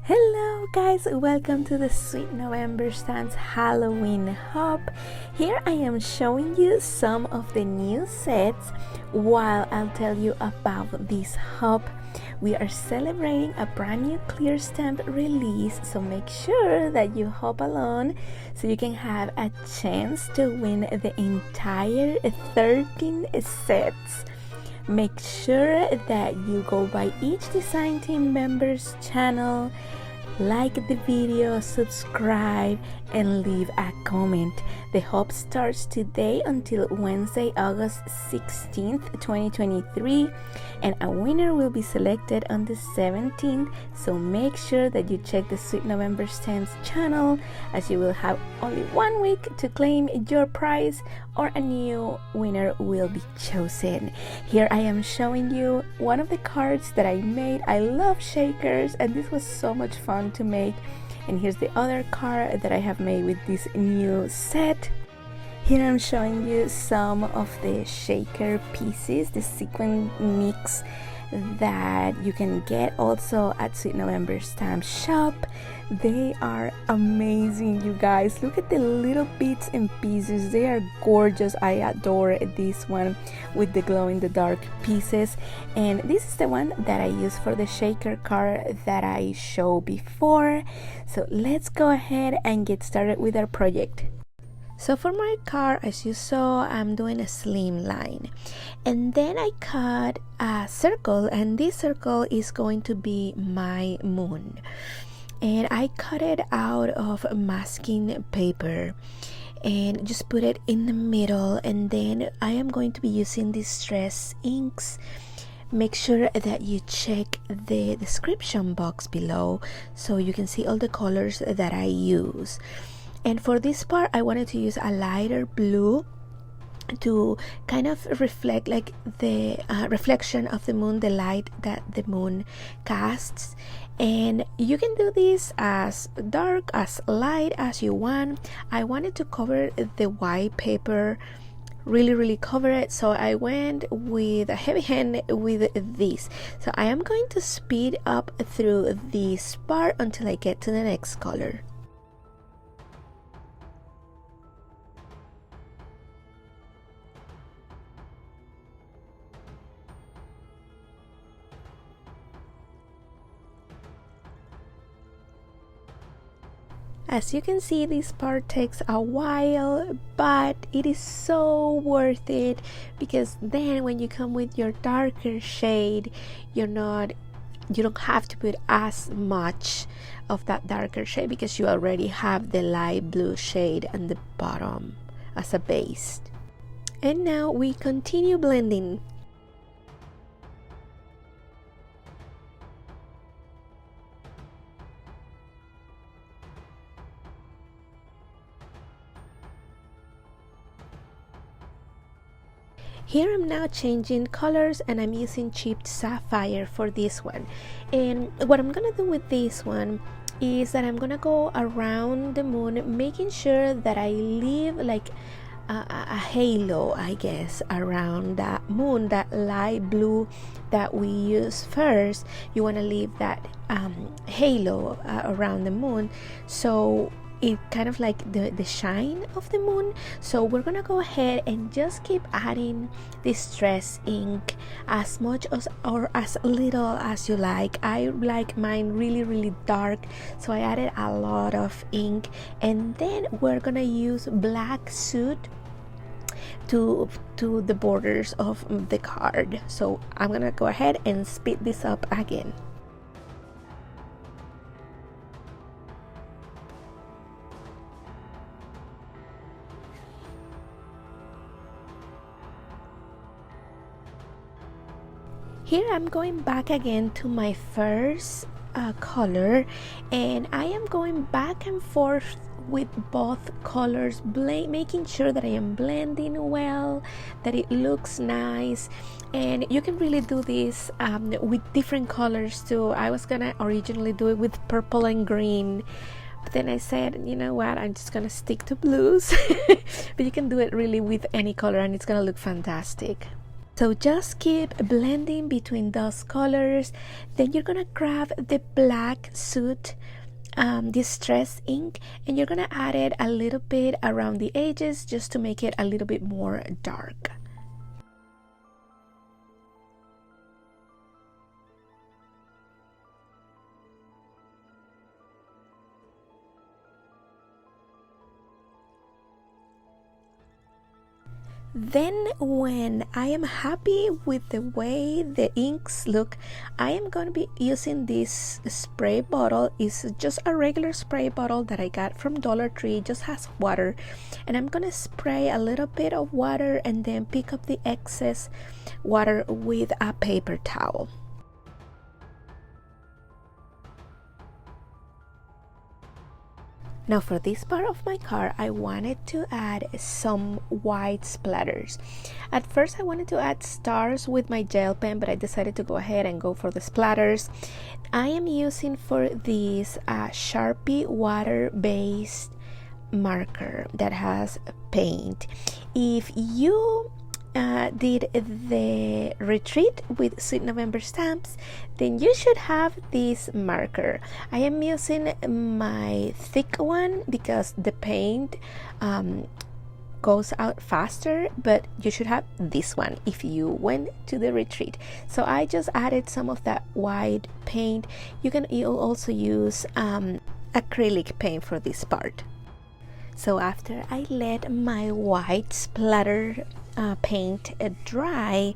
Hello guys, welcome to the Sweet November Stamps Halloween Hop. Here I am showing you some of the new sets while I'll tell you about this hop. We are celebrating a brand new clear stamp release, so make sure that you hop along so you can have a chance to win the entire 13 sets. Make sure that you go by each design team member's channel, like the video, subscribe, and leave a comment. The hop starts today until Wednesday, August 16th, 2023, and a winner will be selected on the 17th, so make sure that you check the Sweet November Stamps channel, as you will have only 1 week to claim your prize or a new winner will be chosen. Here I am showing you one of the cards that I made. I love shakers and this was so much fun to make. And here's the other card that I have made with this new set. Here I'm showing you some of the shaker pieces, the sequin mix that you can get also at Sweet November Stamp Shop. They are amazing, you guys. Look at the little bits and pieces. They are gorgeous. I adore this one with the glow in the dark pieces, and this is the one that I use for the shaker card that I showed before. So let's go ahead and get started with our project. So for my card, as you saw, I'm doing a slim line, and then I cut a circle, and this circle is going to be my moon, and I cut it out of masking paper and just put it in the middle. And then I am going to be using these Distress inks. Make sure that you check the description box below so you can see all the colors that I use. And for this part, I wanted to use a lighter blue to kind of reflect like the reflection of the moon, the light that the moon casts. And you can do this as dark, as light as you want. I wanted to cover the white paper, really cover it, so I went with a heavy hand with this. So I am going to speed up through this part until I get to the next color. As you can see, this part takes a while, but it is so worth it, because then when you come with your darker shade, you don't have to put as much of that darker shade because you already have the light blue shade on the bottom as a base. And now we continue blending. Here I'm now changing colors, and I'm using chipped sapphire for this one. And what I'm gonna do with this one is that I'm gonna go around the moon, making sure that I leave like a halo, I guess, around that moon, that light blue that we use first. You want to leave that halo around the moon, so it kind of like the shine of the moon. So we're gonna go ahead and just keep adding Distress ink as much as or as little as you like. I like mine really dark, so I added a lot of ink. And then we're gonna use black soot to the borders of the card. So I'm gonna go ahead and speed this up again. Here I'm going back again to my first color, and I am going back and forth with both colors, making sure that I am blending well, that it looks nice. And you can really do this with different colors too. I was gonna originally do it with purple and green, but then I said, you know what, I'm just gonna stick to blues. But you can do it really with any color and it's gonna look fantastic. So just keep blending between those colors. Then you're gonna grab the black suit distress ink, and you're gonna add it a little bit around the edges just to make it a little bit more dark. Then when I am happy with the way the inks look, I am going to be using this spray bottle. It's just a regular spray bottle that I got from Dollar Tree. It just has water, and I'm going to spray a little bit of water and then pick up the excess water with a paper towel. Now for this part of my card, I wanted to add some white splatters. At first I wanted to add stars with my gel pen, but I decided to go ahead and go for the splatters. I am using for this Sharpie water-based marker that has paint. If you did the retreat with Sweet November stamps, then you should have this marker. I am using my thick one because the paint goes out faster, but you should have this one if you went to the retreat. So I just added some of that white paint. You can also use acrylic paint for this part. So after I let my white splatter paint dry,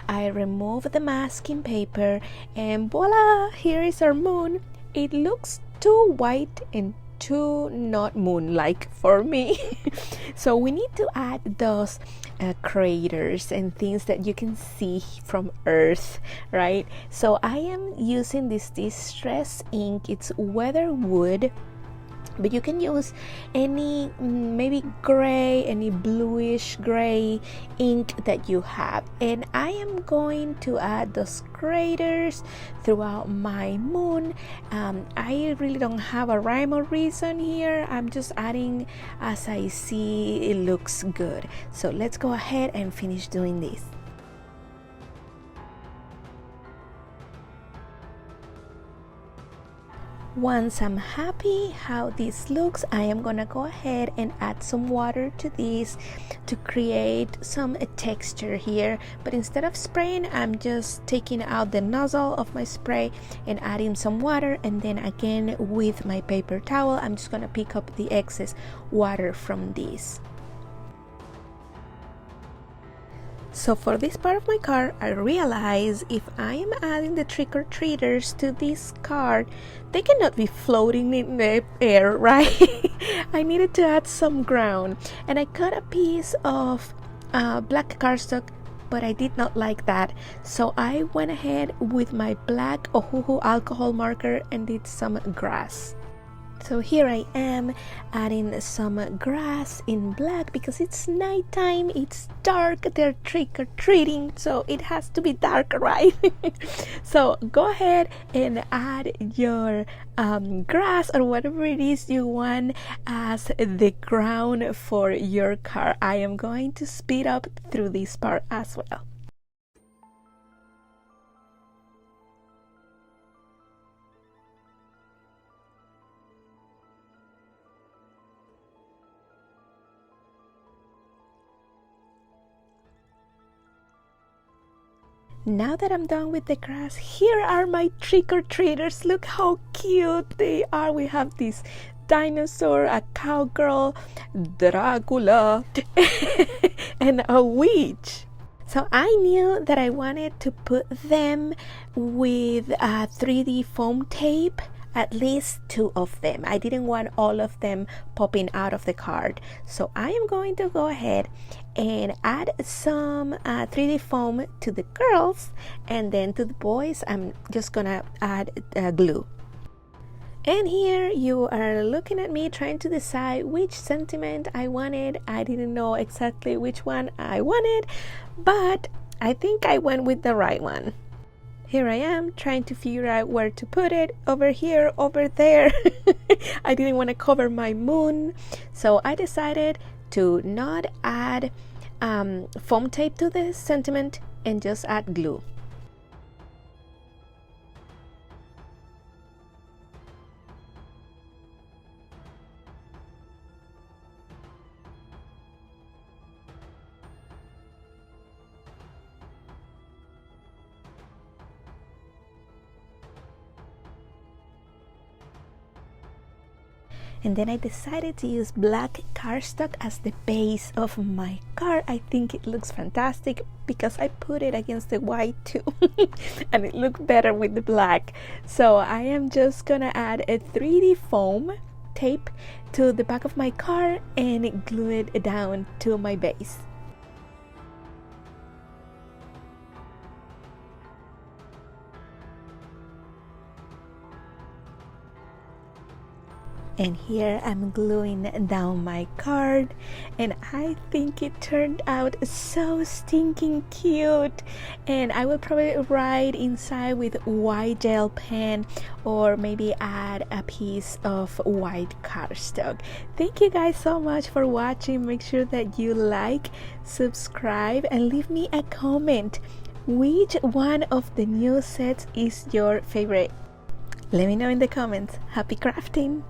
I remove the masking paper, and voila, here is our moon. It looks too white and too not moon-like for me. So we need to add those craters and things that you can see from Earth, right? So I am using this distress ink. It's Weatherwood, but you can use any maybe gray, any bluish gray ink that you have, and I am going to add those craters throughout my moon. I really don't have a rhyme or reason here. I'm just adding as I see it looks good. So let's go ahead and finish doing this. Once I'm happy how this looks, I am gonna go ahead and add some water to this to create some texture here. But instead of spraying, I'm just taking out the nozzle of my spray and adding some water, and then again with my paper towel, I'm just gonna pick up the excess water from this. So for this part of my card, I realize if I am adding the trick-or-treaters to this card, they cannot be floating in the air, right? I needed to add some ground, and I cut a piece of black cardstock, but I did not like that. So I went ahead with my black Ohuhu alcohol marker and did some grass. So here I am adding some grass in black because it's nighttime, it's dark, they're trick-or-treating, so it has to be dark, right? So go ahead and add your grass or whatever it is you want as the ground for your car. I am going to speed up through this part as well. Now that I'm done with the grass, here are my trick-or-treaters. Look how cute they are. We have this dinosaur, a cowgirl, Dracula, and a witch. So I knew that I wanted to put them with 3D foam tape, at least 2 of them. I didn't want all of them popping out of the card. So I am going to go ahead and add some 3D foam to the girls, and then to the boys I'm just gonna add glue. And here you are looking at me trying to decide which sentiment I wanted. I didn't know exactly which one I wanted, but I think I went with the right one. Here I am trying to figure out where to put it, over here, over there. I didn't want to cover my moon, so I decided to not add foam tape to the sentiment, and just add glue. And then I decided to use black cardstock as the base of my card. I think it looks fantastic because I put it against the white too and it looked better with the black. So I am just gonna add a 3D foam tape to the back of my card and glue it down to my base. And here I'm gluing down my card, and I think it turned out so stinking cute. And I will probably write inside with white gel pen or maybe add a piece of white cardstock. Thank you guys so much for watching. Make sure that you like, subscribe, and leave me a comment. Which one of the new sets is your favorite? Let me know in the comments. Happy crafting!